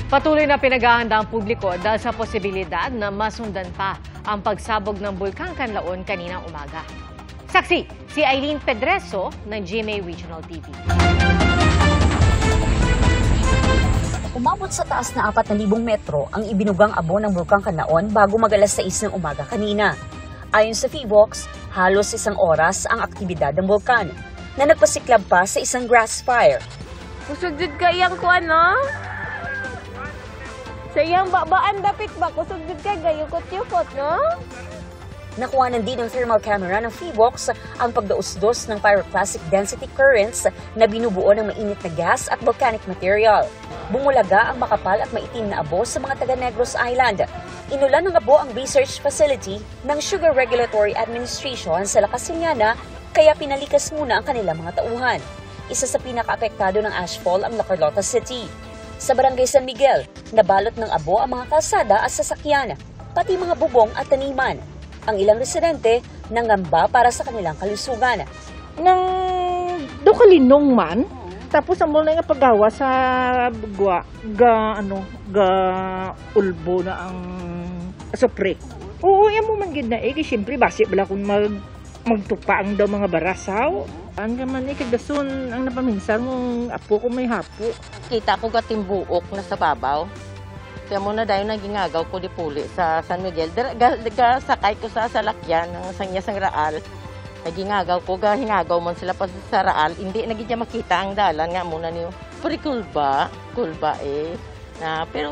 Patuloy na pinaghahanda ang publiko dahil sa posibilidad na masundan pa ang pagsabog ng Bulkang Kanlaon kaninang umaga. Saksi, si Eileen Pedreso ng GMA Regional TV. Umabot sa taas na 4,000 metro ang ibinugang abo ng Bulkang Kanlaon bago mag-alas 6 ng umaga kanina. Ayon sa PHIVOX, halos 1 oras ang aktibidad ng bulkan na nagpasiklab pa sa isang grass fire. Kusog jud kayang kuan no? Sayang babaan dapit ba kusog jud kay gayukot-yukot no? Nakuhanan din ng thermal camera ng PHIVOX ang pagdausdos ng pyroclastic density currents na binubuo ng mainit na gas at volcanic material. Bumulaga ang makapal at maitim na abo sa mga taga Negros Island. Inulan ng abo ang research facility ng Sugar Regulatory Administration sa La Casiñana, kaya pinalikas muna ang kanilang mga tauhan. Isa sa pinaka-apektado ng ashfall ang La Carlota City. Sa Barangay San Miguel, nabalot ng abo ang mga kalsada at sasakyan, pati mga bubong at taniman. Ang ilang residente nangamba para sa kanilang kalusugan. Nang dukalinong man, tapos ang mula nga paggawa sa ulbo na ang sopre. Oo, yan mo man gid na siyempre basi bala kung magtupaang daw mga barasaw. Ang gaman kagdason ang napaminsan mong apo ko may hapo. Kita ko gatimbuok na sa babaw. Kaya muna dahil nagingagaw ko di puli sa San Miguel. Sakay ko sa salakyan ng sanya sang Raal. Nagingagaw ko, hingagaw man sila pa sa Raal. Hindi naging makita ang dalan nga muna niyo. Pero kulba eh. Pero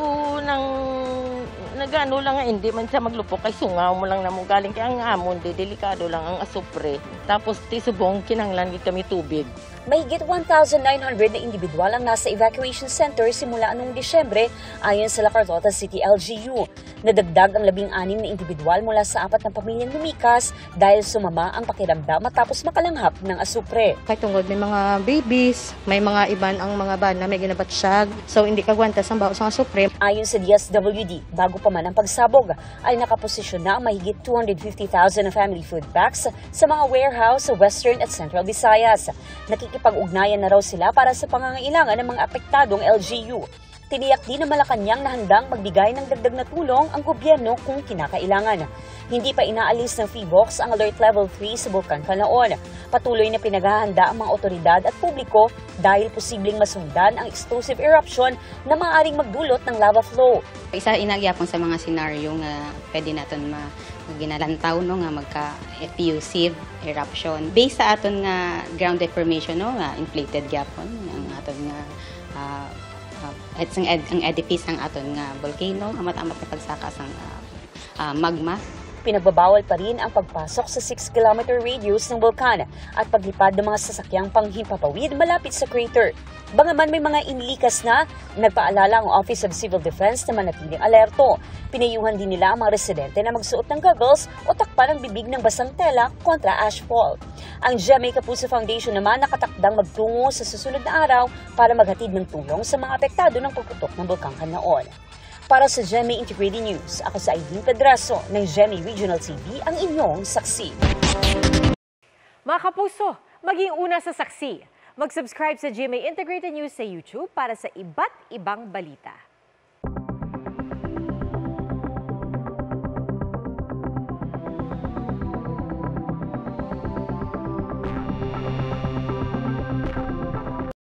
nagano lang nga hindi man siya maglupok kay sungaw mo lang na mo galing kay ang amon delikado lang ang asupre. Tapos tisubong kinanglan gid kami tubig. Mahigit 1,900 na individual ang nasa evacuation center simula noong Disyembre ayon sa La Carlota City LGU. Nadagdag ang 16 na individual mula sa 4 na pamilyang lumikas dahil sumama ang pakiramdam matapos makalanghap ng asupre. Kay tungod may mga babies, may mga iban ang mga bana may ginabatsyag, so hindi kagwantas ang bawas ng asupre. Ayon sa DSWD, bago pa man ang pagsabog, ay nakaposisyon na ang mahigit 250,000 na family food packs sa mga warehouse sa Western at Central Visayas. Nakikipag-ugnayan na raw sila para sa pangangailangan ng mga apektadong LGU. Tiniyak din na Malacanang na handang magbigay ng dagdag na tulong ang gobyerno kung kinakailangan. Hindi pa inaalis ng PHIVOX ang Alert Level 3 sa Bulkang Kanlaon. Patuloy na pinaghahanda ang mga otoridad at publiko dahil posibleng masundan ang explosive eruption na maaaring magdulot ng lava flow. Isa inagyapon sa mga senaryo nga pwede natin ginalantaw no nga magka-effusive eruption. Based sa aton nga ground deformation no nga inflated gyapon ang aton nga ang edifice ang aton nga volcano amat-amat na pagsakas ang magma. Pinagbabawal pa rin ang pagpasok sa 6-kilometer radius ng bulkan at paglipad ng mga sasakyang panghimpapawid malapit sa crater. Bagaman may mga inilikas na, nagpaalala ang Office of Civil Defense na manatiling alerto. Pinayuhan din nila ang mga residente na magsuot ng goggles o takpan ang bibig ng basang tela kontra ashfall. Ang GMA Kapuso Foundation naman nakatakdang magtungo sa susunod na araw para maghatid ng tulong sa mga apektado ng pagputok ng Bulkang Kanlaon. Para sa GMA Integrated News, ako sa Eileen Pedreso ng GMA Regional TV, ang inyong saksi. Mga kapuso, maging una sa saksi. Mag-subscribe sa GMA Integrated News sa YouTube para sa iba't ibang balita.